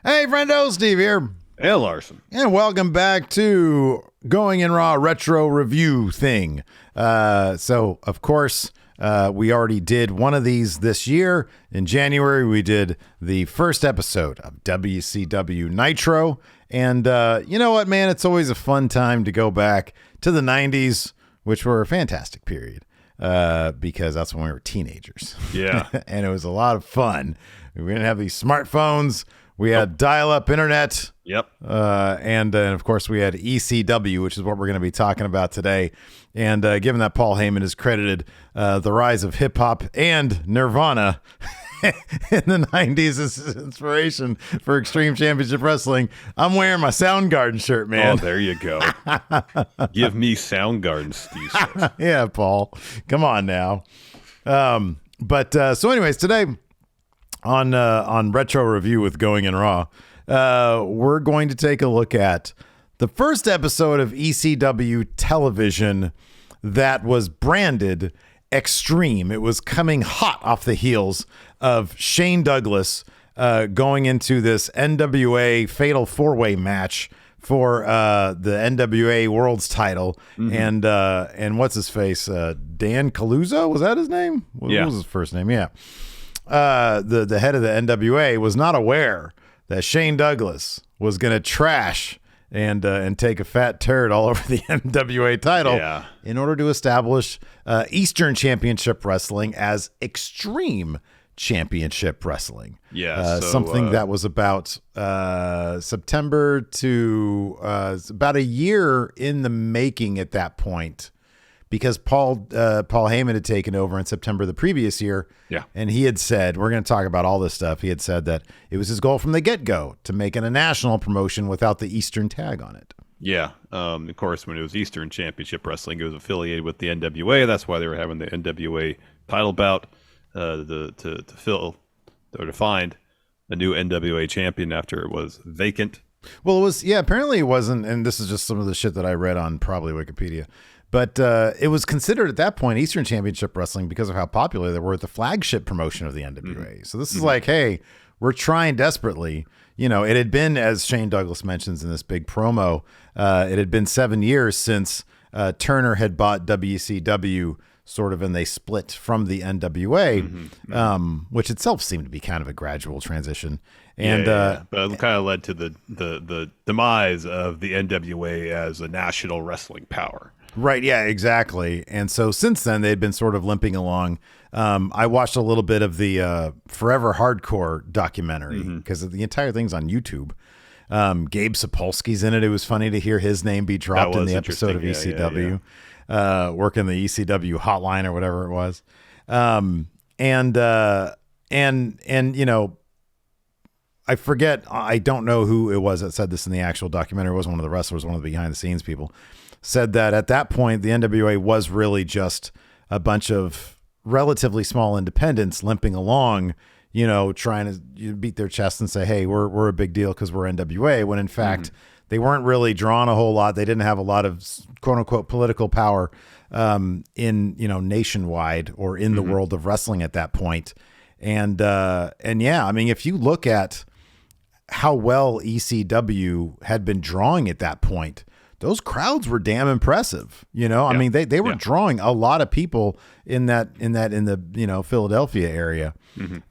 Hey, friendo, Steve here. Hey, Larson. And welcome back to Going in Raw retro review thing. So, of course, we already did one of these this year. In January, we did the first episode of WCW Nitro. And you know what, man? It's always a fun time to go back to the 90s, which were a fantastic period because that's when we were teenagers. Yeah. And it was a lot of fun. We didn't have these smartphones. We had dial-up internet. Yep. And of course, we had ECW, which is what we're going to be talking about today. And given that Paul Heyman is credited the rise of hip-hop and Nirvana in the 90s as inspiration for Extreme Championship Wrestling, I'm wearing my Soundgarden shirt, man. Oh, there you go. Give me Soundgarden, Steve says. Yeah, Paul. Come on now. So anyways, today on Retro Review with Going in Raw, we're going to take a look at the first episode of ECW television that was branded Extreme. It was coming hot off the heels of Shane Douglas going into this NWA Fatal 4-Way match for the NWA World's title. Mm-hmm. And what's his face? Dan Caluso? Was that his name? What was his first name? Yeah. The head of the NWA was not aware that Shane Douglas was going to trash and take a fat turd all over the NWA title in order to establish Eastern Championship Wrestling as Extreme Championship Wrestling. Yeah, something that was about September to about a year in the making at that point. Because Paul Heyman had taken over in September the previous year. Yeah. And he had said, we're going to talk about all this stuff. He had said that it was his goal from the get-go to make it a national promotion without the Eastern tag on it. Yeah. Of course, when it was Eastern Championship Wrestling, it was affiliated with the NWA. That's why they were having the NWA title bout to fill or to find a new NWA champion after it was vacant. Well, it was, apparently it wasn't, and this is just some of the shit that I read on probably Wikipedia. But it was considered at that point Eastern Championship Wrestling because of how popular they were at the flagship promotion of the NWA. Mm-hmm. So this is like, hey, we're trying desperately. You know, it had been, as Shane Douglas mentions in this big promo, it had been 7 years since Turner had bought WCW, sort of, and they split from the NWA, which itself seemed to be kind of a gradual transition. And but it kind of led to the demise of the NWA as a national wrestling power. Right. Yeah, exactly. And so since then, they'd been sort of limping along. I watched a little bit of the Forever Hardcore documentary because the entire thing's on YouTube. Gabe Sapolsky's in it. It was funny to hear his name be dropped in the episode of ECW, working the ECW hotline or whatever it was. And you know, I forget, I don't know who it was that said this in the actual documentary. It wasn't one of the wrestlers, one of the behind the scenes people. Said that at that point, the NWA was really just a bunch of relatively small independents limping along, you know, trying to beat their chest and say, hey, we're a big deal because we're NWA, when in fact, they weren't really drawn a whole lot. They didn't have a lot of quote unquote political power in, you know, nationwide or in the world of wrestling at that point. And yeah, I mean, if you look at how well ECW had been drawing at that point, those crowds were damn impressive. You know, I mean, they were drawing a lot of people in the, you know, Philadelphia area,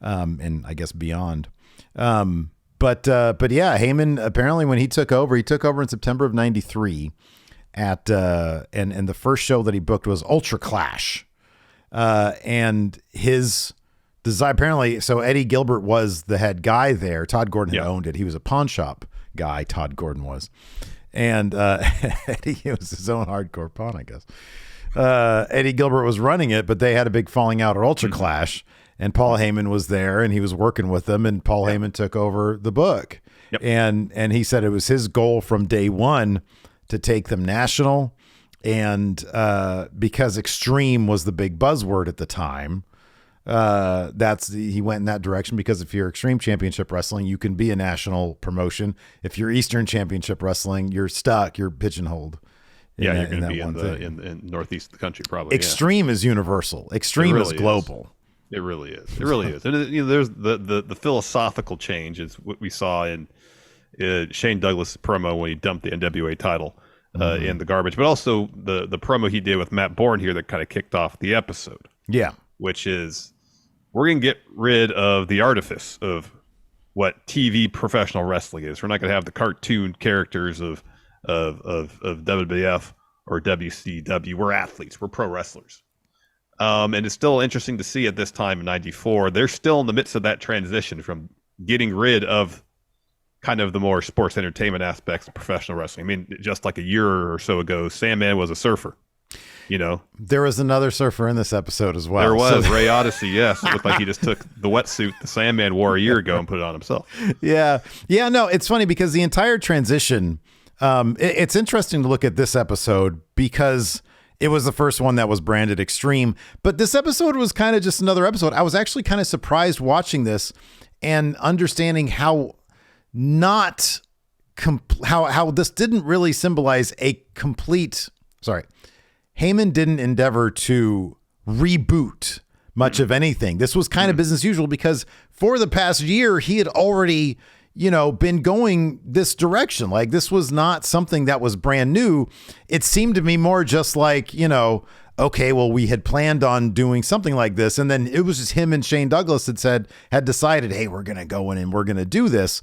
and I guess beyond. But yeah, Heyman, apparently when he took over in September of 93 at, and the first show that he booked was Ultra Clash. And his design, apparently, so Eddie Gilbert was the head guy there. Todd Gordon had owned it. He was a pawn shop guy. Todd Gordon was. And Eddie, it was his own hardcore pawn, I guess. Eddie Gilbert was running it, but they had a big falling out at Ultra Clash, and Paul Heyman was there, and he was working with them, and Paul Heyman took over the book. Yep. And he said it was his goal from day one to take them national, and because Extreme was the big buzzword at the time, he went in that direction, because if you're Extreme Championship Wrestling, you can be a national promotion. If you're Eastern Championship Wrestling, you're stuck, you're pigeonholed. You're going to be in Northeast of the country, probably. Extreme is universal. Extreme is global. It really is. It really is. And there's the philosophical change is what we saw in Shane Douglas' promo when he dumped the NWA title in the garbage, but also the promo he did with Matt Bourne here that kind of kicked off the episode. Yeah. Which is, we're going to get rid of the artifice of what TV professional wrestling is. We're not going to have the cartoon characters of WWF or WCW. We're athletes. We're pro wrestlers. And it's still interesting to see at this time in 94, they're still in the midst of that transition from getting rid of kind of the more sports entertainment aspects of professional wrestling. I mean, just like a year or so ago, Sandman was a surfer, There was another surfer in this episode as well. There was, Ray Odyssey, yes. It looked like he just took the wetsuit the Sandman wore a year ago and put it on himself. Yeah. Yeah, no, it's funny because the entire transition, it's interesting to look at this episode because it was the first one that was branded Extreme, but this episode was kind of just another episode. I was actually kind of surprised watching this and understanding how how this didn't really symbolize a complete, Heyman didn't endeavor to reboot much of anything. This was kind of business usual because for the past year, he had already, been going this direction. Like this was not something that was brand new. It seemed to me more just like, okay, well, we had planned on doing something like this. And then it was just him and Shane Douglas had decided, hey, we're going to go in and we're going to do this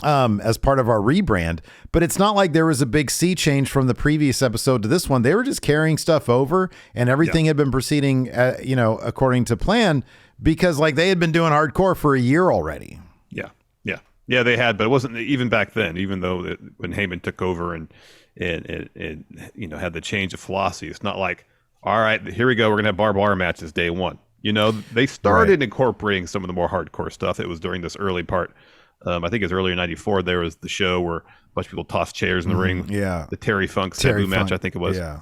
as part of our rebrand. But it's not like there was a big sea change from the previous episode to this one. They were just carrying stuff over and everything had been proceeding, according to plan because like they had been doing hardcore for a year already. Yeah, they had, but it wasn't even back then, even though when Heyman took over and had the change of philosophy, it's not like, all right, here we go, we're going to have barbed wire matches day one. They started incorporating some of the more hardcore stuff. It was during this early part. I think it was earlier in 94. There was the show where a bunch of people tossed chairs in the ring. Yeah. The Terry Funk Sabu match, I think it was. Yeah.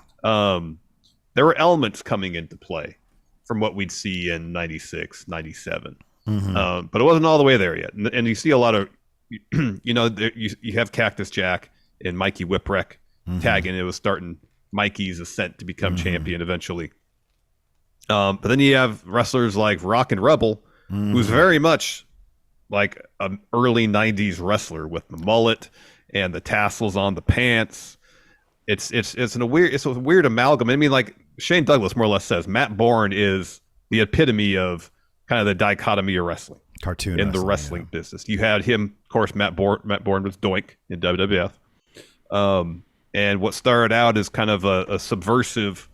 There were elements coming into play from what we'd see in 96, 97. But it wasn't all the way there yet. And you see a lot of, you have Cactus Jack and Mikey Whipwreck tagging. It was starting Mikey's ascent to become champion eventually. But then you have wrestlers like Rock and Rebel, who's very much like an early 90s wrestler with the mullet and the tassels on the pants. It's a weird amalgam. I mean, like Shane Douglas more or less says, Matt Bourne is the epitome of kind of the dichotomy of wrestling. Cartoon in the wrestling business. You had him, of course, Matt Bourne was Doink in WWF. And what started out as kind of a subversive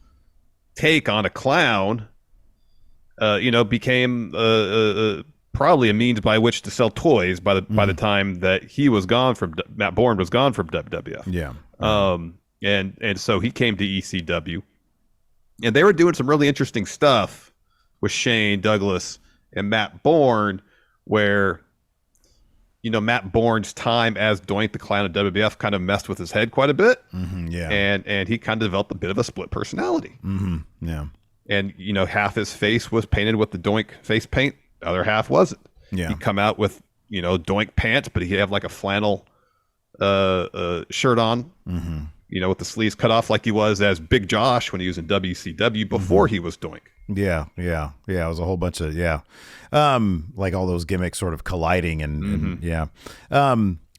take on a clown, became probably a means by which to sell toys by the time that he was gone from Matt Bourne was gone from WWF. Yeah. And so he came to ECW, and they were doing some really interesting stuff with Shane Douglas and Matt Bourne, where Matt Bourne's time as Doink the Clown at WWF kind of messed with his head quite a bit. Yeah. And he kind of developed a bit of a split personality. Yeah. And half his face was painted with the Doink face paint, the other half wasn't. Yeah. He'd come out with Doink pants, but he'd have like a flannel shirt on, with the sleeves cut off like he was as Big Josh when he was in WCW before he was Doink. Yeah. It was a whole bunch of, like all those gimmicks sort of colliding and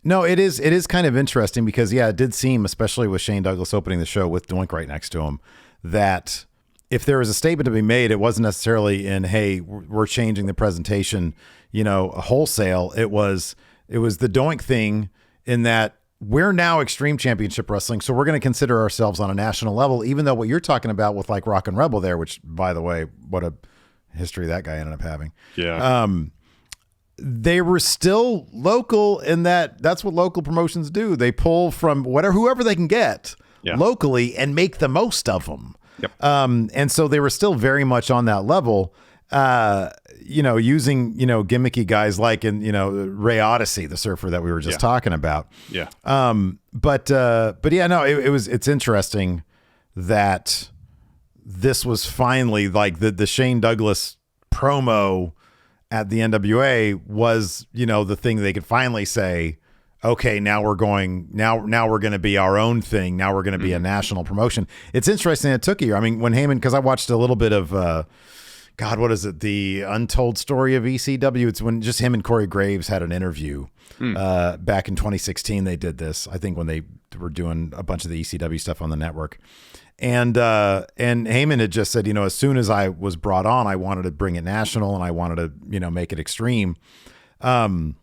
no, it is kind of interesting because, it did seem, especially with Shane Douglas opening the show with Doink right next to him, that if there was a statement to be made, it wasn't necessarily in, hey, we're changing the presentation, wholesale. It was the Doink thing in that we're now Extreme Championship Wrestling, so we're going to consider ourselves on a national level, even though what you're talking about with like Rock and Rebel there, which, by the way, what a history that guy ended up having. Yeah. They were still local in that's what local promotions do. They pull from whoever they can get locally and make the most of them. Yep. And so they were still very much on that level, using, gimmicky guys like Ray Odyssey, the surfer that we were just talking about. Yeah. It's interesting that this was finally like the Shane Douglas promo at the NWA was, the thing they could finally say, okay, now we're going to be our own thing. Now we're going to be a national promotion. It's interesting. It took a year. I mean, when Heyman, cause I watched a little bit of, God, what is it? The Untold Story of ECW. It's when just him and Corey Graves had an interview back in 2016. They did this, I think, when they were doing a bunch of the ECW stuff on the network. And Heyman had just said, as soon as I was brought on, I wanted to bring it national and I wanted to, make it extreme. And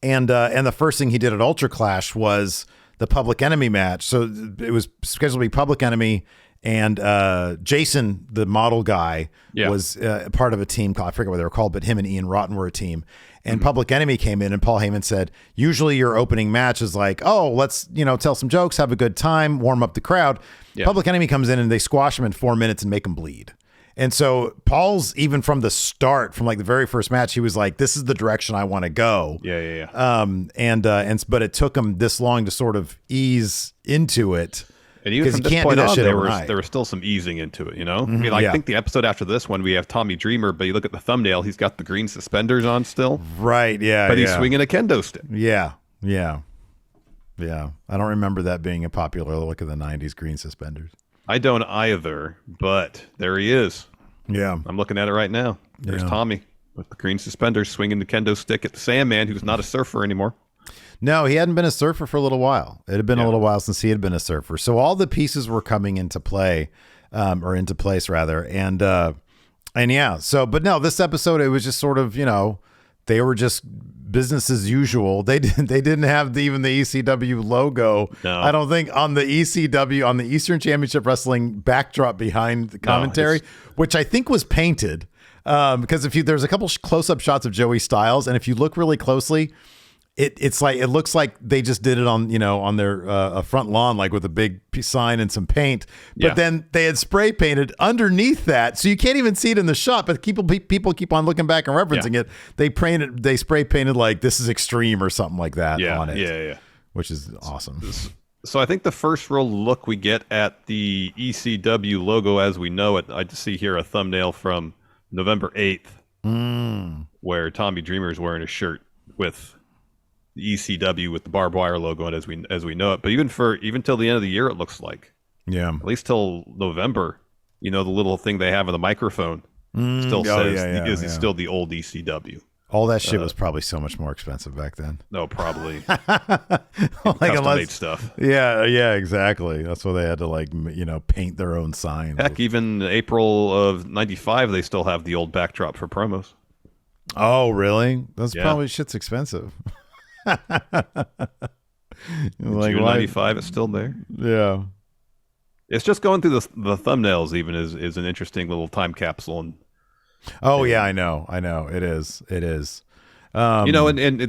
the first thing he did at Ultra Clash was the Public Enemy match. So it was scheduled to be Public Enemy, and Jason, the model guy, was part of a team called, I forget what they were called, but him and Ian Rotten were a team. And Public Enemy came in, and Paul Heyman said, usually your opening match is like, oh, let's, tell some jokes, have a good time, warm up the crowd. Yeah. Public Enemy comes in and they squash him in 4 minutes and make him bleed. And so Paul's, even from the start, from like the very first match, he was like, this is the direction I want to go. Yeah. But it took him this long to sort of ease into it. And even from this point on, there was still some easing into it, I mean, I think the episode after this one, we have Tommy Dreamer, but you look at the thumbnail, he's got the green suspenders on still. Right, yeah. But he's swinging a kendo stick. Yeah. I don't remember that being a popular look of the 90s, green suspenders. I don't either, but there he is. Yeah. I'm looking at it right now. There's Tommy with the green suspenders swinging the kendo stick at the Sandman, who's not a surfer anymore. No, he hadn't been a surfer for a little while. It had been a little while since he had been a surfer. So all the pieces were coming into play, or into place rather. And yeah, so, but no, this episode, it was just sort of, they were just business as usual. They didn't have even the ECW logo. No. I don't think on the ECW, on the Eastern Championship Wrestling backdrop behind the commentary, which I think was painted. Because there's a couple close-up shots of Joey Styles, and if you look really closely, it looks like they just did it on on their front lawn, like with a big sign and some paint. But then they had spray painted underneath that, so you can't even see it in the shot. But people keep on looking back and referencing it. They spray painted like "This is Extreme" or something like that on it. Yeah, which is awesome. So I think the first real look we get at the ECW logo as we know it, I just see here a thumbnail from November 8th, where Tommy Dreamer is wearing a shirt with the ECW with the barbed wire logo on as we know it. But even till the end of the year, it looks like, at least till November, the little thing they have on the microphone still says it's still the old ECW. All that shit was probably so much more expensive back then. No, probably. Custom-made stuff. Yeah, exactly. That's why they had to paint their own signs. Heck, even April of '95, they still have the old backdrop for promos. Oh, really? That's probably shit's expensive. June '95, it's still there. Yeah, it's just going through the thumbnails. Even is an interesting little time capsule. And I know, it is. And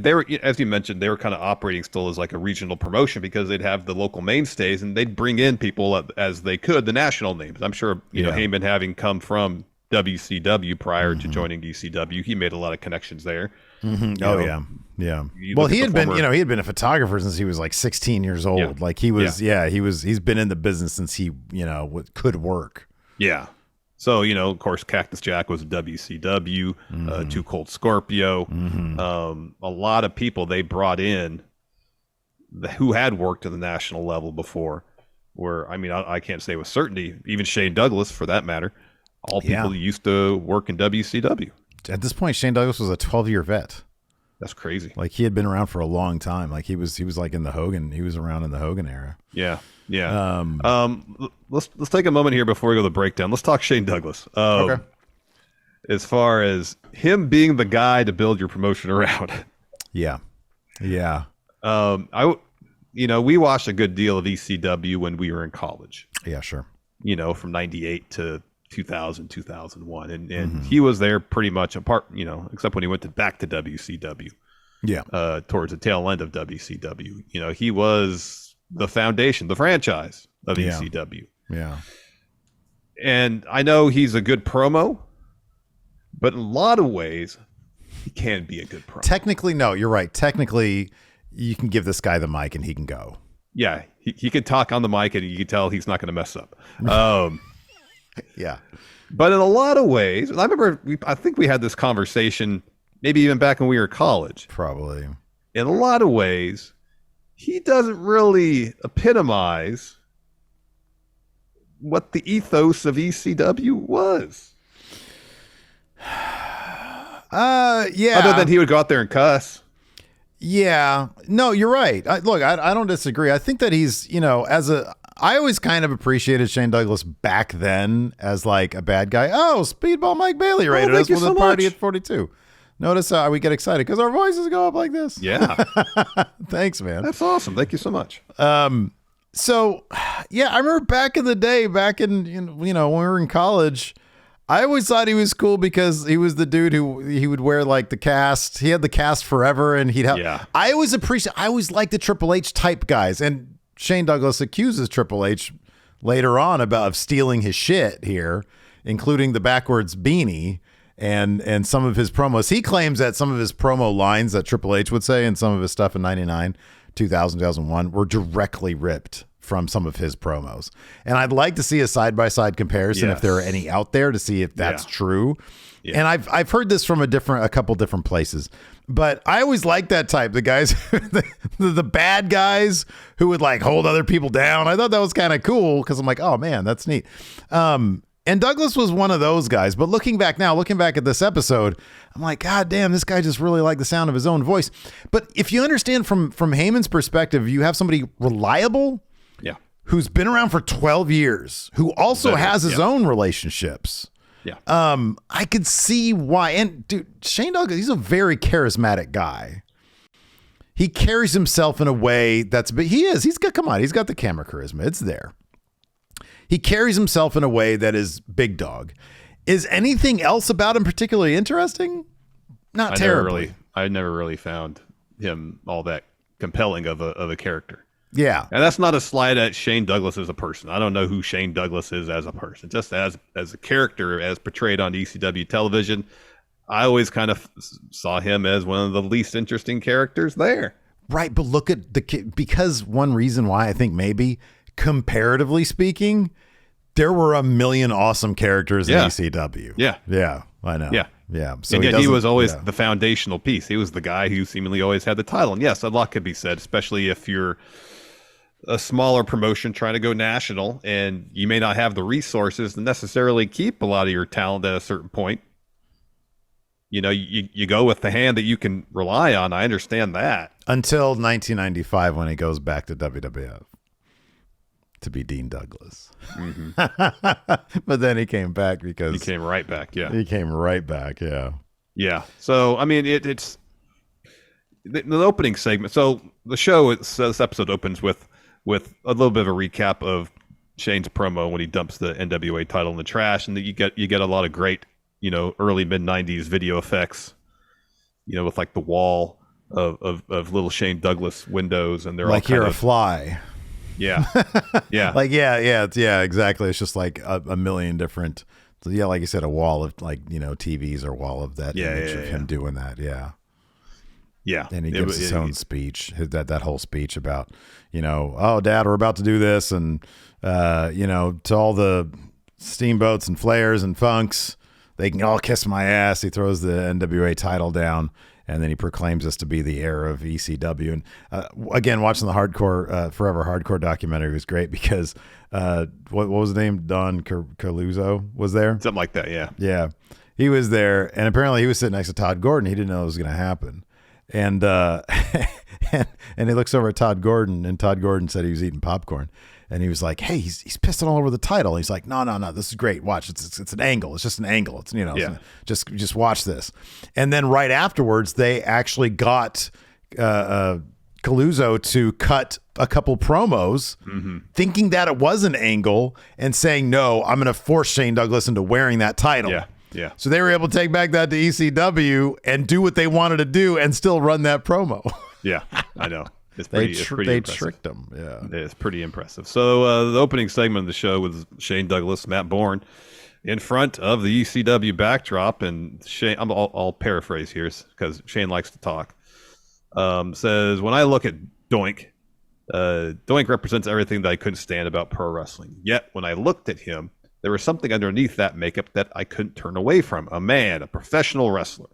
they were, as you mentioned, they were kind of operating still as like a regional promotion because they'd have the local mainstays and they'd bring in people as they could, the national names. I'm sure know Heyman, having come from WCW prior to joining ECW, he made a lot of connections there. Yeah. Well, he had been a photographer since he was like 16 years old. Yeah. Like he was, he's been in the business since he, could work. Yeah. So, of course, Cactus Jack was WCW, Too Cold Scorpio. A lot of people they brought in who had worked at the national level before I can't say with certainty, even Shane Douglas for that matter, all people used to work in WCW. At this point, Shane Douglas was a 12-year vet. That's crazy. Like he had been around for a long time. Like he was like in the Hogan. He was around in the Hogan era. Yeah. Let's take a moment here before we go to the breakdown. Let's talk Shane Douglas. Okay. As far as him being the guy to build your promotion around. Yeah. We watched a good deal of ECW when we were in college. Yeah, sure. From '98 to 2000, 2001. And he was there pretty much apart, except when he went back to WCW. Yeah. Towards the tail end of WCW. He was the foundation, the franchise of ECW. Yeah. And I know he's a good promo, but in a lot of ways, he can be a good promo. Technically, no, you're right. Technically, you can give this guy the mic and he can go. Yeah. He can talk on the mic and you can tell he's not going to mess up. Yeah. But in a lot of ways, I remember, I think we had this conversation maybe even back when we were in college. Probably. In a lot of ways, he doesn't really epitomize what the ethos of ECW was. Yeah. Other than he would go out there and cuss. Yeah. No, you're right. Look, I don't disagree. I think that he's, I always kind of appreciated Shane Douglas back then as like a bad guy. Oh, Speedball Mike Bailey rated us with a party at 42. Notice how we get excited because our voices go up like this. Yeah. Thanks, man. That's awesome. Thank you so much. So, yeah, I remember back in the day, when we were in college, I always thought he was cool because he was the dude who he would wear like the cast. He had the cast forever, and he'd have. Yeah. I always liked the Triple H type guys, and Shane Douglas accuses Triple H later on of stealing his shit here, including the backwards beanie and some of his promos. He claims that some of his promo lines that Triple H would say and some of his stuff in 99, 2000, 2001 were directly ripped from some of his promos. And I'd like to see a side-by-side comparison if there are any out there to see if that's true. Yeah. And I've heard this from a couple different places. But I always liked that type, the guys, the bad guys who would like hold other people down. I thought that was kind of cool because I'm like, oh man, that's neat. And Douglas was one of those guys. But looking back at this episode, I'm like, God damn, this guy just really liked the sound of his own voice. But if you understand from Heyman's perspective, you have somebody reliable, who's been around for 12 years, who also has his own relationships. Yeah. I could see why. And dude, Shane Douglas, he's a very charismatic guy. He carries himself in a way he's got the camera charisma. It's there. He carries himself in a way that is big dog. Is anything else about him particularly interesting? Not terribly. I never really found him all that compelling of a character. Yeah. And that's not a slight at Shane Douglas as a person. I don't know who Shane Douglas is as a person. Just as a character, as portrayed on ECW television, I always kind of saw him as one of the least interesting characters there. Right, but look at because one reason why I think maybe, comparatively speaking, there were a million awesome characters in ECW. Yeah. Yeah, I know. Yeah. Yeah. So and yet he was always the foundational piece. He was the guy who seemingly always had the title. And yes, a lot could be said, especially if you're a smaller promotion trying to go national and you may not have the resources to necessarily keep a lot of your talent at a certain point. You go with the hand that you can rely on. I understand that. Until 1995 when he goes back to WWF to be Dean Douglas. Mm-hmm. But then he came back because... He came right back, yeah. He came right back, yeah. Yeah. So, I mean, it's... The opening segment... So, the show, this episode opens with a little bit of a recap of Shane's promo when he dumps the NWA title in the trash, and you get a lot of great, early mid-90s video effects, with like the wall of little Shane Douglas windows, and they're like all you're a fly. Yeah. Yeah. Like, yeah, exactly. It's just like a million different, like you said, a wall of like, TVs or wall of that image of him doing that. Yeah. Yeah. And he gives his own speech, that whole speech about, oh, Dad, we're about to do this. And, to all the steamboats and flares and funks, they can all kiss my ass. He throws the NWA title down. And then he proclaims us to be the heir of ECW. And again, watching the Forever Hardcore documentary was great because what was his name? Don Carluzzo was there? Something like that, yeah. Yeah. He was there. And apparently he was sitting next to Todd Gordon. He didn't know it was going to happen. And and he looks over at Todd Gordon, and Todd Gordon said he was eating popcorn. And he was like, hey, he's pissing all over the title. He's like, no, this is great. Watch, it's an angle. It's just an angle. It's, just watch this. And then right afterwards, they actually got Carluzzo to cut a couple promos, thinking that it was an angle and saying, no, I'm going to force Shane Douglas into wearing that title. Yeah. Yeah. So they were able to take back that to ECW and do what they wanted to do and still run that promo. Yeah, I know. They tricked him. Yeah, it's pretty impressive. So the opening segment of the show was Shane Douglas, Matt Bourne, in front of the ECW backdrop, and Shane. I'll paraphrase here because Shane likes to talk. Says, when I look at Doink, Doink represents everything that I couldn't stand about pro wrestling. Yet when I looked at him, there was something underneath that makeup that I couldn't turn away from. A man, a professional wrestler.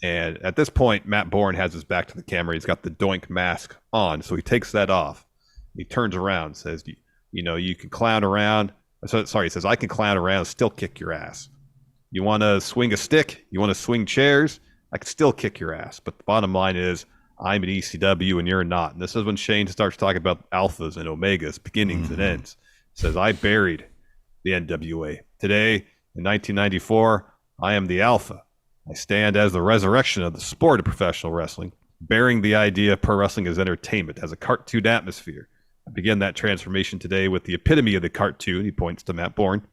And at this point, Matt Bourne has his back to the camera. He's got the Doink mask on, so he takes that off. He turns around, says, you can clown around. He says, I can clown around and still kick your ass. You want to swing a stick? You want to swing chairs? I could still kick your ass. But the bottom line is, I'm an ECW and you're not. And this is when Shane starts talking about alphas and omegas, beginnings and ends. He says, I buried the NWA. Today, in 1994, I am the alpha. I stand as the resurrection of the sport of professional wrestling, bearing the idea of pro wrestling as entertainment, as a cartoon atmosphere. I begin that transformation today with the epitome of the cartoon, he points to Matt Bourne,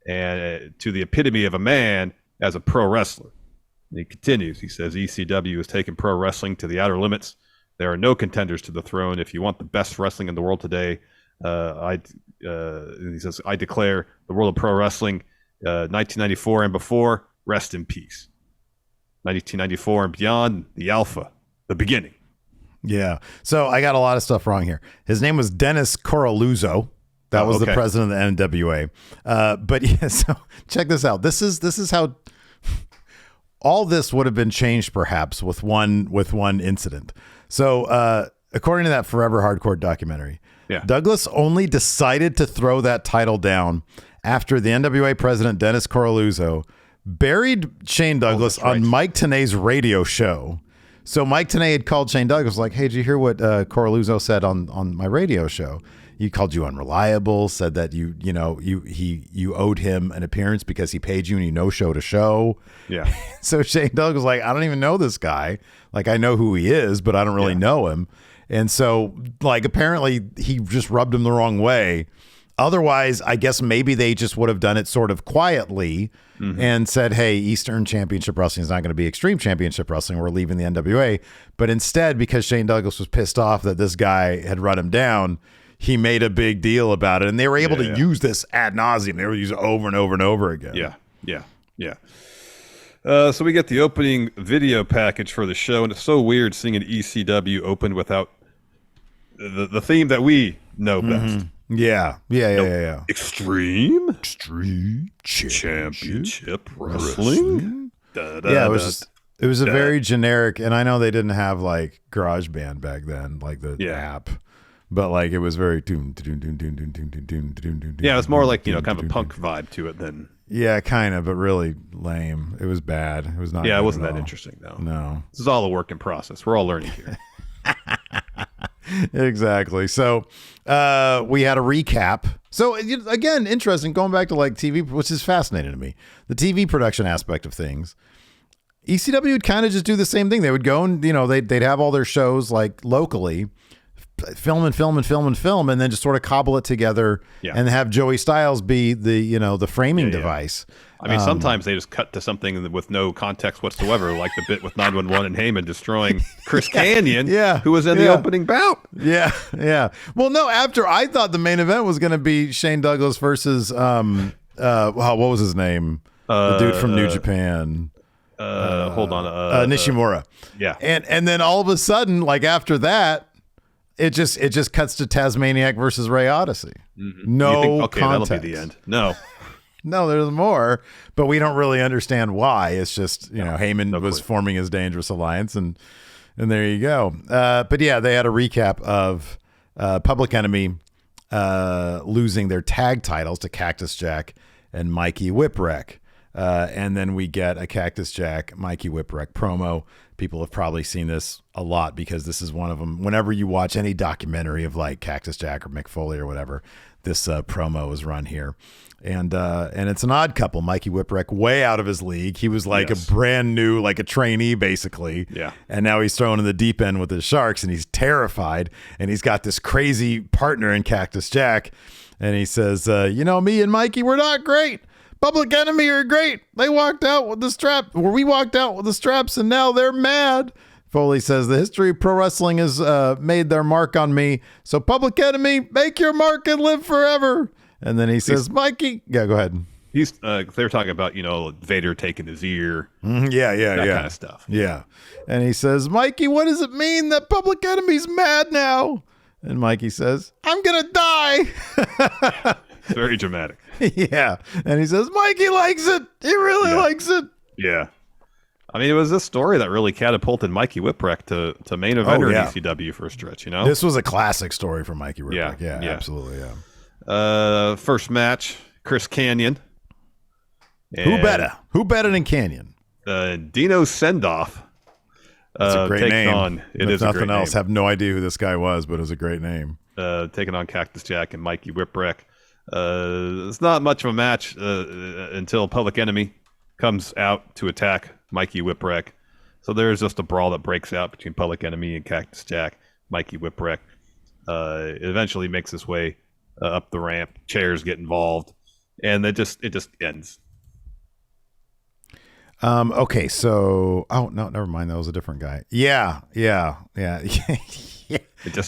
and to the epitome of a man as a pro wrestler. And he continues, he says, ECW has taken pro wrestling to the outer limits. There are no contenders to the throne. If you want the best wrestling in the world today, he says, I declare the world of pro wrestling, 1994 and before, rest in peace. 1994 and beyond, the alpha, the beginning. Yeah. So I got a lot of stuff wrong here. His name was Dennis Coralluzzo. That was the president of the NWA. But yeah, so check this out. This is how all this would have been changed perhaps with one incident. So according to that Forever Hardcore documentary, Douglas only decided to throw that title down after the NWA president Dennis Coralluzzo buried Shane Douglas on Mike Tenay's radio show. So Mike Tenay had called Shane Douglas like, hey, did you hear what Coralluzzo said on my radio show? He called you unreliable, said that you owed him an appearance because he paid you and you no-showed a show. Yeah. So Shane Douglas was like, I don't even know this guy. Like, I know who he is, but I don't really know him. And so, like, apparently he just rubbed him the wrong way. Otherwise, I guess maybe they just would have done it sort of quietly and said, hey, Eastern Championship Wrestling is not going to be Extreme Championship Wrestling. We're leaving the NWA. But instead, because Shane Douglas was pissed off that this guy had run him down, he made a big deal about it. And they were able to use this ad nauseum. They were using it over and over and over again. Yeah. So we get the opening video package for the show. And it's so weird seeing an ECW open without the theme that we know best. Yeah. Extreme Championship Wrestling. It was a very generic, and I know they didn't have like GarageBand back then, like the app, but like it was very it's more like kind of a punk vibe to it than kind of, but really lame. It was bad. It was not. Yeah, it wasn't that interesting though. No, this is all a work in process. We're all learning here. Exactly. So we had a recap. So again, interesting, going back to like TV, which is fascinating to me, the TV production aspect of things. ECW would kind of just do the same thing. They would go and they'd have all their shows like locally, film, and then just sort of cobble it together and have Joey Styles be the framing device. I mean, sometimes they just cut to something with no context whatsoever, like the bit with 911 and Heyman destroying Chris Kanyon, who was in the opening bout. Yeah. Well, no, after I thought the main event was going to be Shane Douglas versus, what was his name? The dude from New Japan. Hold on. Nishimura. And then all of a sudden, like after that, it just cuts to Tasmaniac versus Ray Odyssey. No context. That'll be the end. No, there's more, but we don't really understand why. It's just, Heyman was forming his Dangerous Alliance, and there you go. But yeah, they had a recap of Public Enemy losing their tag titles to Cactus Jack and Mikey Whipwreck. And then we get a Cactus Jack, Mikey Whipwreck promo. People have probably seen this a lot because this is one of them. Whenever you watch any documentary of like Cactus Jack or Mick Foley or whatever, this promo is run here. And it's an odd couple. Mikey Whipwreck, way out of his league. He was like a brand new, like a trainee, basically. Yeah. And now he's thrown in the deep end with the Sharks, and he's terrified. And he's got this crazy partner in Cactus Jack. And he says, me and Mikey, we're not great. Public Enemy are great. They walked out with the strap, or we walked out with the straps, and now they're mad. Foley says, the history of pro wrestling has made their mark on me. So Public Enemy, make your mark and live forever. And then he says, Mikey. Yeah, go ahead. He's they were talking about, Vader taking his ear. That kind of stuff. Yeah. And he says, Mikey, what does it mean that Public Enemy's mad now? And Mikey says, I'm going to die. It's very dramatic. Yeah. And he says, Mikey likes it. He really likes it. Yeah. I mean, it was this story that really catapulted Mikey Whipwreck to main eventer in ECW for a stretch, This was a classic story for Mikey Whipwreck. Yeah, absolutely, First match, Chris Kanyon And, Who better than Canyon? Dino Sendoff. That's a great name. It is if nothing a great else, name. have no idea who this guy was, but it was a great name. Taking on Cactus Jack and Mikey Whipwreck. It's not much of a match until Public Enemy comes out to attack Mikey Whipwreck. So there's just a brawl that breaks out between Public Enemy and Cactus Jack. Mikey Whipwreck it eventually makes its way up the ramp. Chairs get involved, and it just ends. Okay, so no, never mind. That was a different guy. Yeah. It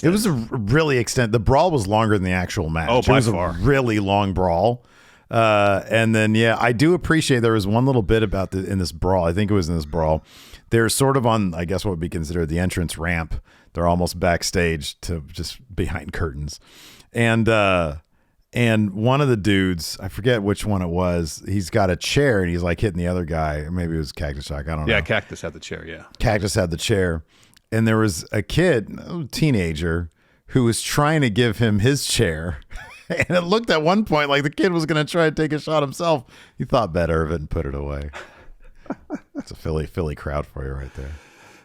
was a really extent. The brawl was longer than the actual match. Oh, by it was far. a really long brawl. And then I do appreciate there was one little bit about in this brawl. I think it was in this brawl. They're sort of on, I guess, what would be considered the entrance ramp. They're almost backstage to just behind curtains, and one of the dudes, I forget which one it was, he's got a chair and he's like hitting the other guy. Or maybe it was Cactus Jack. I don't know. Yeah, Cactus had the chair. Yeah, Cactus had the chair. And there was a kid, a teenager, who was trying to give him his chair. And it looked at one point like the kid was going to try to take a shot himself. He thought better of it and put it away. It's a Philly crowd for you right there.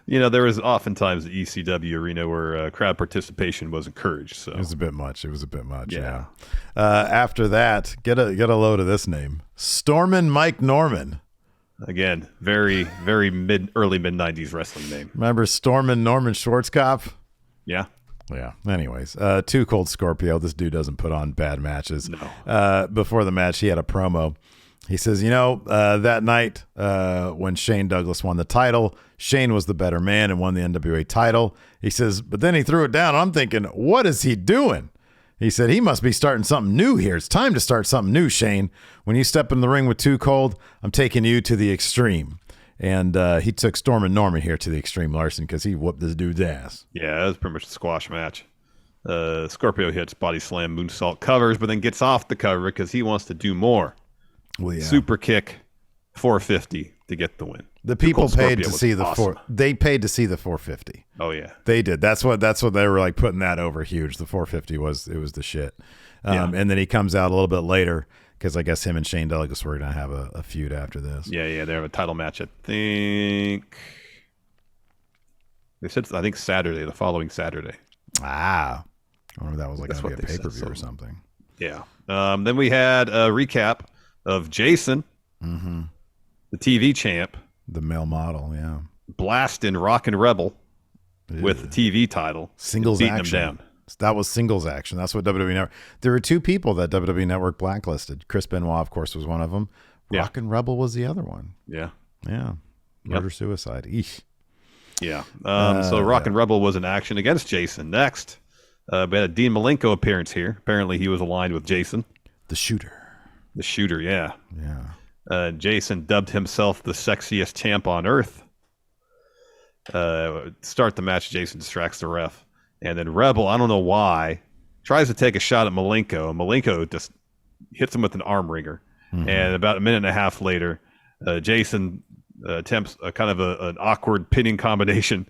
You know, there was oftentimes the ECW arena where crowd participation was encouraged. So it was a bit much. Yeah. After that, get a load of this name, Stormin' Mike Norman. Again, very early mid '90s wrestling name. Remember Stormin' Norman Schwarzkopf? Yeah. Yeah. Anyways, Too Cold Scorpio. This dude doesn't put on bad matches. No. Before the match, he had a promo. He says, that night when Shane Douglas won the title, Shane was the better man and won the NWA title. He says, but then he threw it down. I'm thinking, what is he doing? He said, he must be starting something new here. It's time to start something new, Shane. When you step in the ring with Too Cold, I'm taking you to the extreme. And he took Stormin' Norman here to the extreme, Larson, because he whooped this dude's ass. Yeah, that was pretty much a squash match. Scorpio hits body slam, moonsault covers, but then gets off the cover because he wants to do more. Well, yeah. Super kick, 450 to get the win. The people paid to see the awesome. They paid to see the 450. Oh yeah, they did. That's what they were like putting that over huge. The 450 was the shit. And then he comes out a little bit later because I guess him and Shane Douglas were gonna have a feud after this. Yeah, they have a title match. I think they said Saturday, the following Saturday. I wonder if that was like gonna be a pay-per-view so. or something. Yeah. Then we had a recap of Jason, the TV champ, the male model, yeah, blasting Rockin' Rebel with the TV title, singles beating action. him down. That was singles action. That's what WWE Network. There were two people that WWE Network blacklisted. Chris Benoit, of course, was one of them. Rockin' Rebel was the other one. Yeah. Murder suicide. Eesh. Yeah. So Rockin' Rebel was in action against Jason. Next, we had a Dean Malenko appearance here. Apparently, he was aligned with Jason, the shooter. The shooter, yeah. Yeah. Jason dubbed himself the sexiest champ on earth. Start the match, Jason distracts the ref. And then Rebel, I don't know why, tries to take a shot at Malenko. And Malenko just hits him with an arm wringer. And about a minute and a half later, Jason attempts a kind of an awkward pinning combination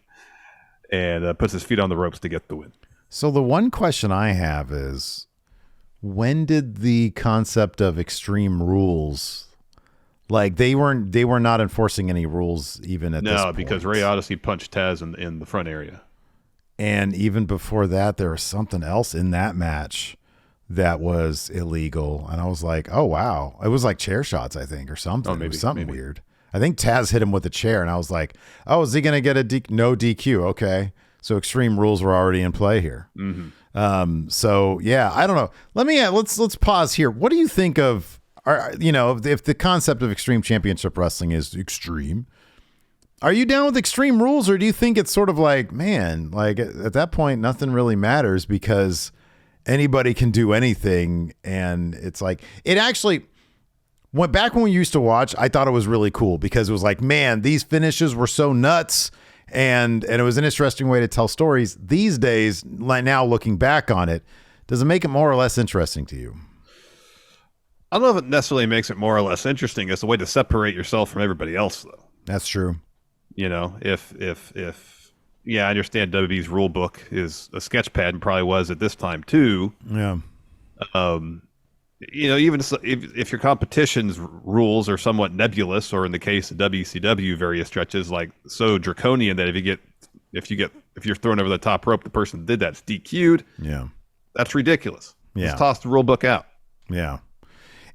and puts his feet on the ropes to get the win. So the one question I have is, when did the concept of Extreme Rules, like they were not enforcing any rules even at this point? No, because Ray Odyssey punched Taz in the front area. And even before that, there was something else in that match that was illegal. And I was like, oh, wow. It was like chair shots, I think, or something. Maybe, it was something weird. I think Taz hit him with a chair, and I was like, oh, is he going to get a no DQ? Okay. So Extreme Rules were already in play here. So yeah, I don't know. Let's pause here. What do you think of, if the concept of Extreme Championship Wrestling is extreme, are you down with Extreme Rules, or do you think it's sort of like, man, like at that point, nothing really matters because anybody can do anything. And it's like, it actually went back when we used to watch. I thought it was really cool because it was like, man, these finishes were so nuts. And it was an interesting way to tell stories. These days, like now looking back on it, does it make it more or less interesting to you? I don't know if it necessarily makes it more or less interesting. It's a way to separate yourself from everybody else, though. That's true. If I understand WWE's rule book is a sketch pad and probably was at this time too. Yeah. even if your competition's rules are somewhat nebulous, or in the case of WCW, various stretches like so draconian that if you're thrown over the top rope, the person that did that's DQ'd. Yeah, that's ridiculous. Yeah, just toss the rule book out. Yeah,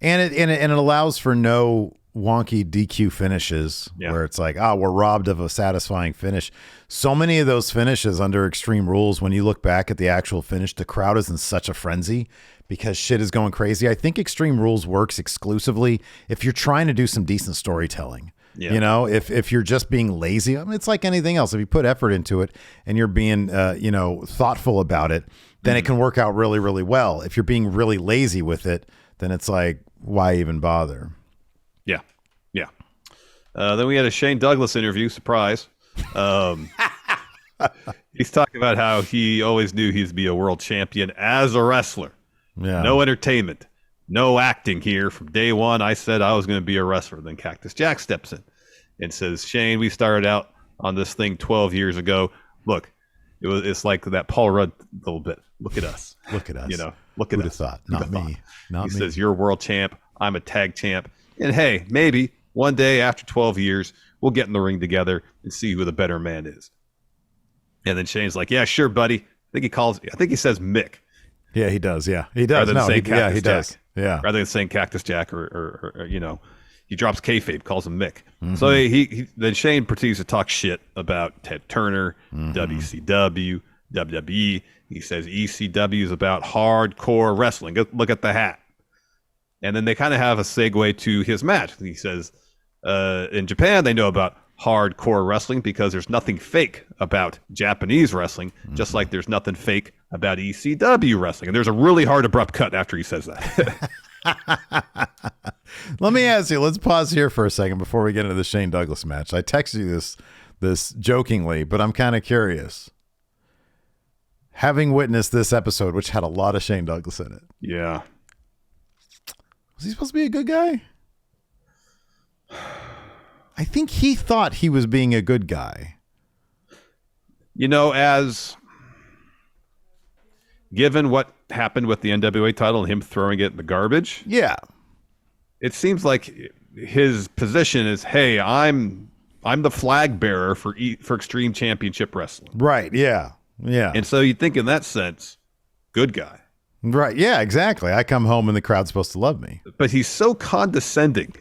and it allows for no wonky DQ finishes where it's like, we're robbed of a satisfying finish. So many of those finishes under Extreme Rules, when you look back at the actual finish, the crowd is in such a frenzy because shit is going crazy. I think Extreme Rules works exclusively if you're trying to do some decent storytelling. Yeah. You know, if you're just being lazy, I mean, it's like anything else. If you put effort into it and you're being, thoughtful about it, then it can work out really, really well. If you're being really lazy with it, then it's like, why even bother? Yeah. Then we had a Shane Douglas interview. Surprise. He's talking about how he always knew he'd be a world champion as a wrestler. Yeah. No entertainment, no acting here. From day one, I said I was going to be a wrestler. Then Cactus Jack steps in and says, Shane, we started out on this thing 12 years ago. Look, it's like that Paul Rudd little bit. Look at us. Look at us. Look at Who'd us. Have thought? Not me. He says, you're a world champ. I'm a tag champ. And hey, maybe one day after 12 years, we'll get in the ring together and see who the better man is. And then Shane's like, yeah, sure, buddy. I think he says Mick. Yeah, he does. Yeah, he does. Rather than saying Cactus he Jack. does. Yeah. Rather than saying Cactus Jack or he drops kayfabe, calls him Mick. Mm-hmm. So he then Shane proceeds to talk shit about Ted Turner, WCW, WWE. He says ECW is about hardcore wrestling. Look at the hat. And then they kind of have a segue to his match. He says, in Japan, they know about hardcore wrestling because there's nothing fake about Japanese wrestling, just like there's nothing fake about ECW wrestling. And there's a really hard, abrupt cut after he says that. Let me ask you, let's pause here for a second before we get into the Shane Douglas match. I texted you this jokingly, but I'm kind of curious. Having witnessed this episode, which had a lot of Shane Douglas in it. Yeah. Was he supposed to be a good guy? I think he thought he was being a good guy. As given what happened with the NWA title and him throwing it in the garbage. Yeah. It seems like his position is, hey, I'm the flag bearer for Extreme Championship Wrestling. Right. Yeah. Yeah. And so you think in that sense, good guy. Right. Yeah, exactly. I come home and the crowd's supposed to love me. But he's so condescending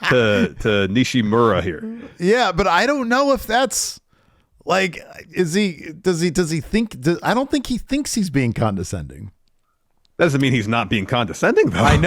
to Nishimura here. Yeah, but I don't know if that's like, does he think, I don't think he thinks he's being condescending. That doesn't mean he's not being condescending, though. I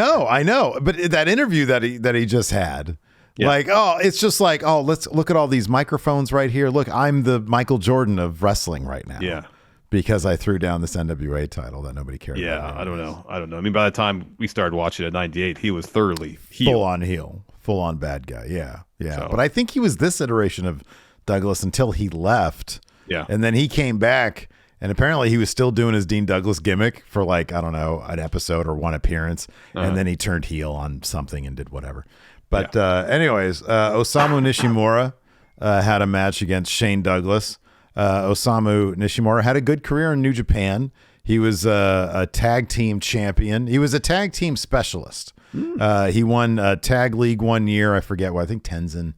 know. But that interview that he just had, like, it's just like, let's look at all these microphones right here. Look, I'm the Michael Jordan of wrestling right now. Yeah. Because I threw down this NWA title that nobody cared about. Yeah, I don't know. I mean, by the time we started watching at 98, he was thoroughly heel. Full on bad guy. Yeah. So. But I think he was this iteration of Douglas until he left. Yeah. And then he came back, and apparently he was still doing his Dean Douglas gimmick for like, I don't know, an episode or one appearance. And then he turned heel on something and did whatever. But anyways, Osamu Nishimura had a match against Shane Douglas. Osamu Nishimura had a good career in New Japan. He was a tag team champion. He was a tag team specialist. He won tag league one year. I forget what. I think Tenzin.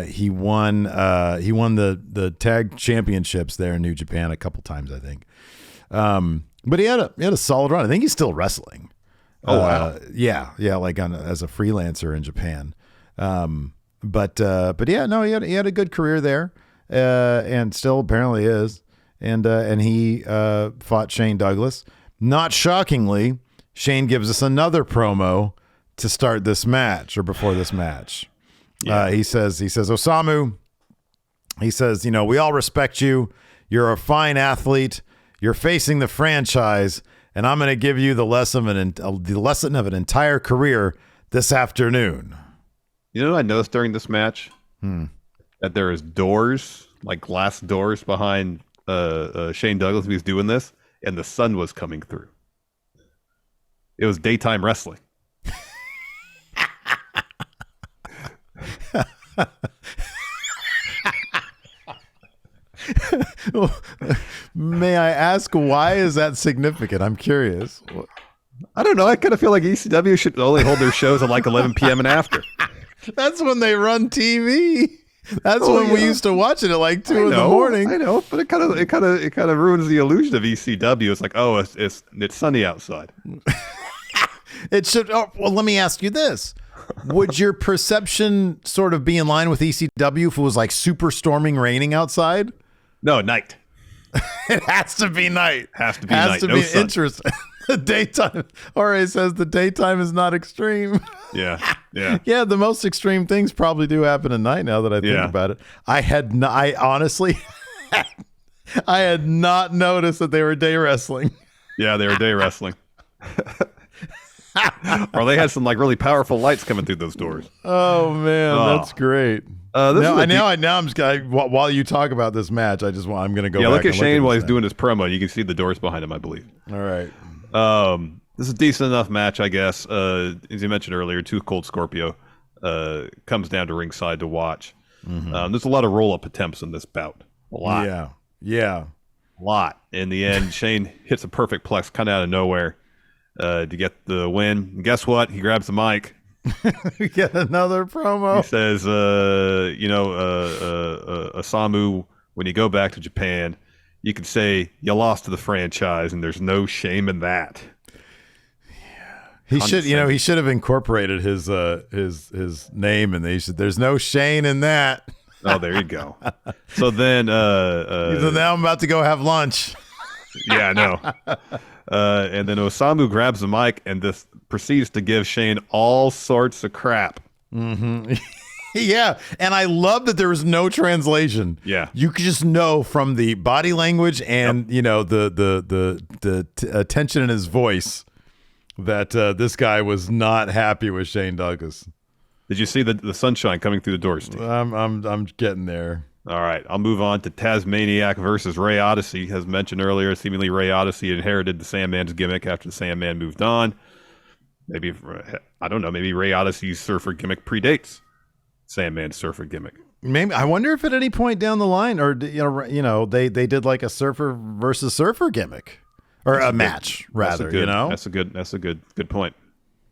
He won the tag championships there in New Japan a couple times, I think. But he had a solid run. I think he's still wrestling. Oh wow. Yeah, like as a freelancer in Japan. But yeah, no, he had a good career there. And still apparently is. And he fought Shane Douglas. Not shockingly, Shane gives us another promo to start this match or before this match. Yeah. He says, Osamu, he says, we all respect you. You're a fine athlete. You're facing the franchise, and I'm going to give you the lesson of an entire career this afternoon. You know what I noticed during this match? That there is doors, like glass doors behind Shane Douglas when he was doing this, and the sun was coming through. It was daytime wrestling. May I ask, why is that significant? I'm curious. I don't know. I kind of feel like ECW should only hold their shows at like 11 p.m. and after. That's when they run TV. That's when we used to watch it at like 2 in the morning. I know, but it kind of ruins the illusion of ECW. It's like, oh, it's sunny outside. It should. Oh, well, let me ask you this: would your perception sort of be in line with ECW if it was like super storming, raining outside? No, night. It has to be night. Has to be night. To no be sun. interesting. The daytime. Ora says the daytime is not extreme. Yeah, yeah, yeah. The most extreme things probably do happen at night. Now that I think about it, I honestly, I had not noticed that they were day wrestling. Yeah, they were day wrestling. Or they had some like really powerful lights coming through those doors. Oh man, that's great. While you talk about this match, I'm going to go. Yeah, back look at Shane while he's thing. doing his promo. You can see the doors behind him, I believe. All right. This is a decent enough match, I guess. As you mentioned earlier, Too Cold Scorpio comes down to ringside to watch. Mm-hmm. There's a lot of roll-up attempts in this bout. A lot. Yeah. A lot. In the end, Shane hits a perfect plex kind of out of nowhere to get the win. And guess what? He grabs the mic. We get another promo. He says, Osamu, when you go back to Japan, you can say you lost to the franchise, and there's no shame in that. He should have incorporated his name, and there's no Shane in that. Oh, there you go. So then, now I'm about to go have lunch. Yeah, I know. And then Osamu grabs the mic and this proceeds to give Shane all sorts of crap. Mm-hmm. Yeah, and I love that there was no translation. Yeah, you could just know from the body language and the tension in his voice that this guy was not happy with Shane Douglas. Did you see the sunshine coming through the doors, Steve? I'm getting there. All right, I'll move on to Tasmaniac versus Ray Odyssey. As mentioned earlier, seemingly Ray Odyssey inherited the Sandman's gimmick after the Sandman moved on. Maybe, I don't know, maybe Ray Odyssey's surfer gimmick predates Sandman's surfer gimmick. Maybe. I wonder if at any point down the line, or they did like a surfer versus surfer gimmick, or a match rather. That's a good point.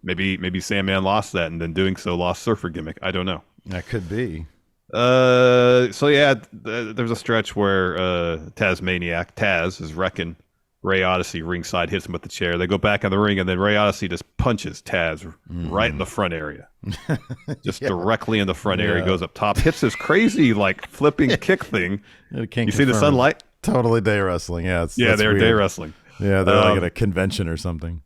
Maybe Sandman lost that, and then doing so lost surfer gimmick. I don't know. That could be. So yeah, there's a stretch where Tasmaniac Taz is wrecking Ray Odyssey ringside, hits him with the chair. They go back in the ring, and then Ray Odyssey just punches Taz right in the front area, just directly in the front area. Goes up top, hits this crazy like flipping kick thing. You see the sunlight? Totally day wrestling. Yeah, they're weird. Day wrestling. Yeah, they're like at a convention or something.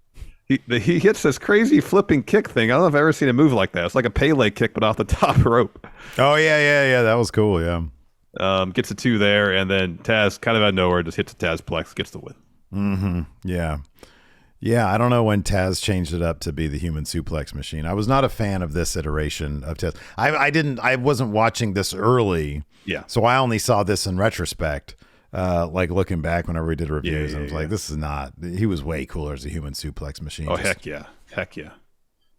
He hits this crazy flipping kick thing. I don't know if I've ever seen a move like that. It's like a Pele kick, but off the top rope. Oh, yeah. That was cool, yeah. Gets a 2 there, and then Taz, kind of out of nowhere, just hits a Tazplex, gets the win. Mm-hmm. Yeah. Yeah, I don't know when Taz changed it up to be the human suplex machine. I was not a fan of this iteration of Taz. I wasn't watching this early. Yeah. So I only saw this in retrospect. Like looking back whenever we did reviews, I was like, this is not, he was way cooler as a human suplex machine. Oh, heck yeah.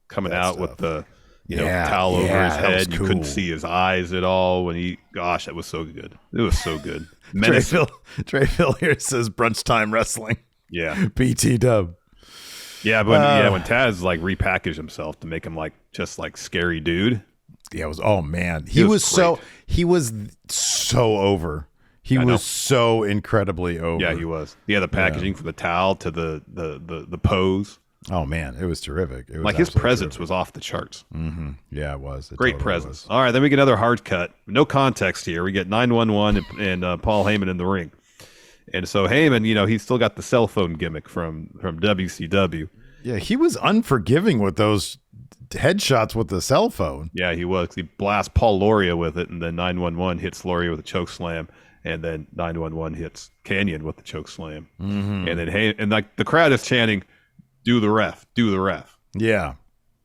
Coming out with the towel over his head. You couldn't see his eyes at all gosh, that was so good. It was so good. Trey Phil here says brunch time wrestling. Yeah. BT dub. Yeah, but when Taz like repackaged himself to make him like just like scary dude. Yeah, it was, oh man. He was so over. He was so incredibly over. Yeah, he was. Yeah, the packaging from the towel to the pose. Oh man, it was terrific. It was like his presence was off the charts. Mm-hmm. Yeah, it was. Great totally presence. Was. All right, then we get another hard cut. No context here. We get 911 and Paul Heyman in the ring. And so Heyman, he's still got the cell phone gimmick from WCW. Yeah, he was unforgiving with those headshots with the cell phone. Yeah, he was. He blasts Paul Loria with it, and then 911 hits Loria with a choke slam. And then 911 hits Canyon with the choke slam. Mm-hmm. And then the crowd is chanting, do the ref. Yeah.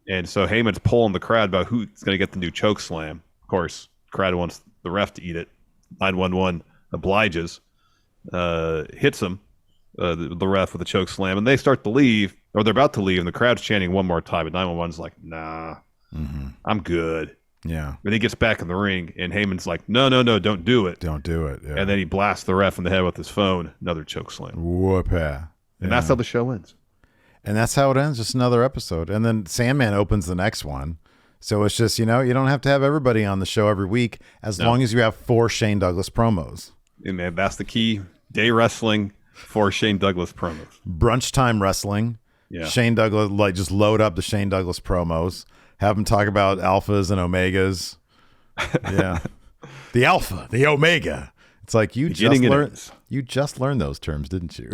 And so Heyman's pulling the crowd about who's going to get the new choke slam. Of course, the crowd wants the ref to eat it. 911 obliges, hits him, the ref with a choke slam. And they start to leave, or they're about to leave, and the crowd's chanting one more time. But 911's like, nah, I'm good. Yeah. But he gets back in the ring, and Heyman's like, no, don't do it. Don't do it. Yeah. And then he blasts the ref in the head with his phone. Another choke slam. Whoop-a. And that's how the show ends. And that's how it ends. Just another episode. And then Sandman opens the next one. So it's just, you don't have to have everybody on the show every week as long as you have 4 Shane Douglas promos. And man, that's the key. Day wrestling, 4 Shane Douglas promos. Brunch time wrestling. Yeah. Shane Douglas, like just load up the Shane Douglas promos. Have him talk about alphas and omegas. Yeah. The alpha, the omega. It's like you just learned those terms, didn't you?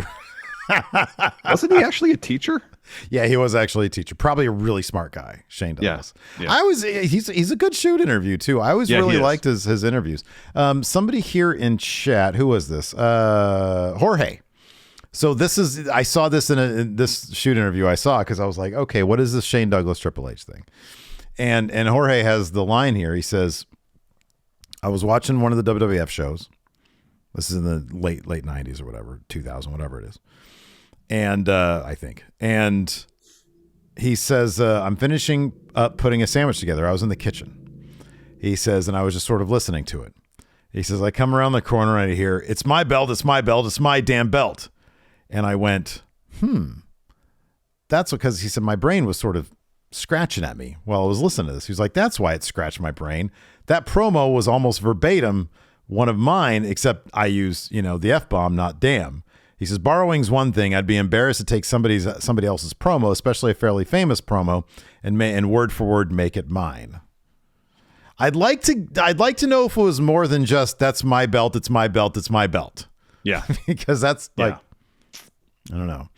Wasn't he actually a teacher? Yeah, he was actually a teacher. Probably a really smart guy, Shane Douglas. Yeah. He's a good shoot interview too. I always really liked his interviews. Somebody here in chat, who was this? Jorge. So I saw this in this shoot interview I saw because I was like, okay, what is this Shane Douglas Triple H thing? And Jorge has the line here. He says, I was watching one of the WWF shows. This is in the late 90s or whatever, 2000, whatever it is. And I think. And he says, I'm finishing up putting a sandwich together. I was in the kitchen. He says, and I was just sort of listening to it. He says, I come around the corner and I hear, it's my belt, it's my belt, it's my damn belt. And I went, that's because he said my brain was sort of scratching at me while I was listening to this. He was like, that's why it scratched my brain. That promo was almost verbatim one of mine, except I use, the F-bomb, not damn. He says, borrowing's one thing. I'd be embarrassed to take somebody else's promo, especially a fairly famous promo, and word for word make it mine. I'd like to know if it was more than just that's my belt, it's my belt, it's my belt. Yeah. Because that's like, I don't know.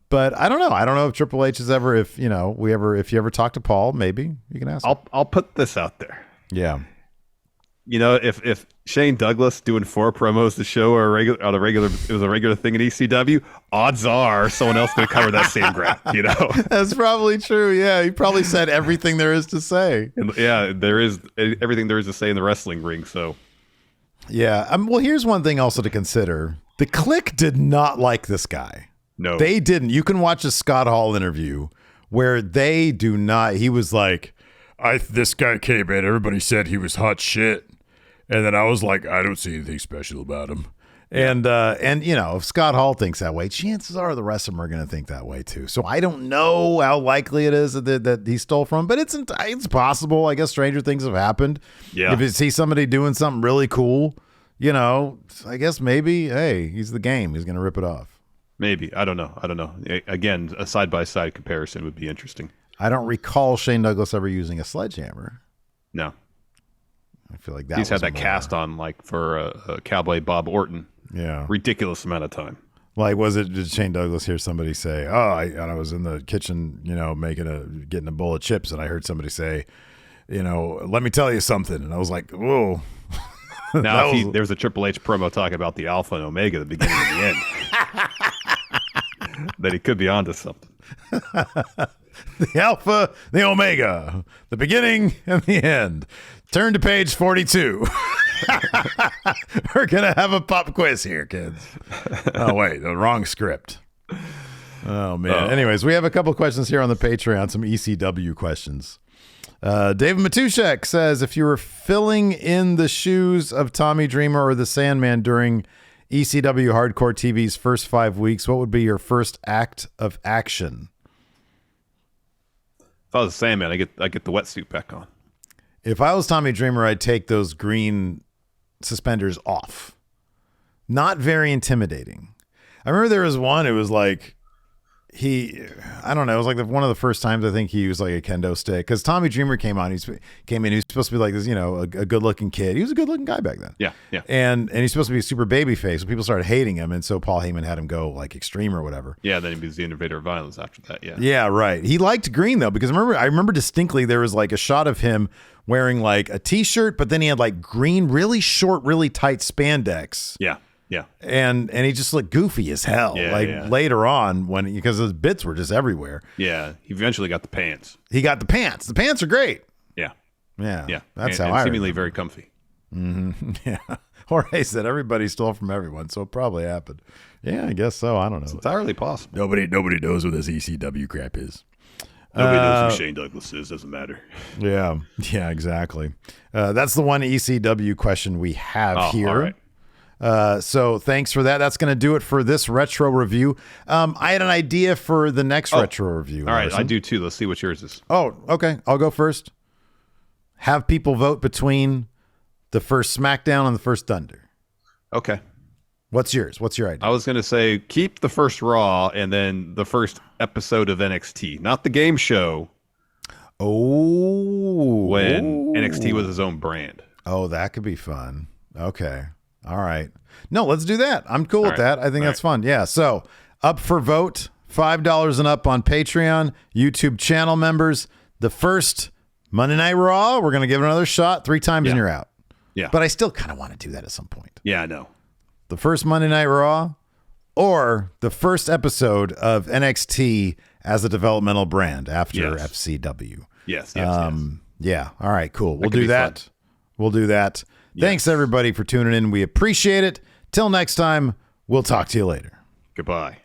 But I don't know. I don't know if Triple H has ever, if you ever talk to Paul, maybe you can ask him. I'll put this out there. Yeah. If Shane Douglas doing 4 promos to show it was a regular thing in ECW, odds are someone else going to cover that same ground, That's probably true. Yeah. He probably said everything there is to say. And there is everything there is to say in the wrestling ring. So yeah. Well, here's one thing also to consider. The Clique did not like this guy. No, they didn't. You can watch a Scott Hall interview where they do not. He was like, this guy came in, everybody said he was hot shit. And then I was like, I don't see anything special about him. And if Scott Hall thinks that way, chances are the rest of them are going to think that way too. So I don't know how likely it is that he stole from, but it's possible. I guess stranger things have happened. Yeah. If you see somebody doing something really cool, I guess maybe, hey, he's the game. He's going to rip it off. Maybe. I don't know. Again, a side-by-side comparison would be interesting. I don't recall Shane Douglas ever using a sledgehammer. No. I feel like he's had that cast on like for Cowboy Bob Orton. Yeah. Ridiculous amount of time. Like, did Shane Douglas hear somebody say, I was in the kitchen, getting a bowl of chips, and I heard somebody say, let me tell you something. And I was like, whoa. Now, there was a Triple H promo talking about the Alpha and Omega, the beginning and the end. That he could be onto something. The Alpha, the Omega, the beginning and the end. Turn to page 42. We're going to have a pop quiz here, kids. Oh, wait, the wrong script. Oh, man. Anyways, we have a couple questions here on the Patreon, some ECW questions. David Matuszek says, if you were filling in the shoes of Tommy Dreamer or the Sandman during ECW Hardcore TV's first 5 weeks, what would be your first act of action? If I was a Sandman, I get the wetsuit back on. If I was Tommy Dreamer, I'd take those green suspenders off. Not very intimidating. I remember there was one, it was like, I don't know, it was like one of the first times I think he used like a kendo stick. Because Tommy Dreamer came in, he was supposed to be like this, a good-looking kid. He was a good-looking guy back then. Yeah. And he's supposed to be a super baby face, so people started hating him, and so Paul Heyman had him go like extreme or whatever. Yeah, then he was the innovator of violence after that, yeah. Yeah, right. He liked green though, because I remember distinctly there was like a shot of him wearing like a t-shirt, but then he had like green, really short, really tight spandex. Yeah. And he just looked goofy as hell. Later on because his bits were just everywhere. Yeah. He eventually got the pants. He got the pants. The pants are great. Yeah. That's how I seemingly very comfy. Mm-hmm. Yeah. Jorge said everybody stole from everyone, so it probably happened. Yeah, I guess so. I don't know. It's entirely possible. Nobody knows what this ECW crap is. Nobody knows who Shane Douglas is. Doesn't matter. Yeah, exactly. That's the one ECW question we have here. All right. So thanks for that. That's going to do it for this retro review. I had an idea for the next retro review. All right, Larson. I do too. Let's see what yours is. Oh, okay. I'll go first. Have people vote between the first SmackDown and the first Thunder. Okay. What's yours? What's your idea? I was going to say keep the first Raw and then the first episode of NXT, not the game show. When NXT was his own brand. Oh, that could be fun. Okay. All right. No, let's do that. I'm cool with that. I think that's fun. Yeah. So up for vote, $5 and up on Patreon, YouTube channel members. The first Monday Night Raw, we're going to give it another shot 3 times and you're out. Yeah. But I still kind of want to do that at some point. Yeah, I know. The first Monday Night Raw or the first episode of NXT as a developmental brand after FCW. Yes. Yeah. All right, cool. We'll do that. We'll do that. Yes. Thanks, everybody, for tuning in. We appreciate it. Till next time, we'll talk to you later. Goodbye.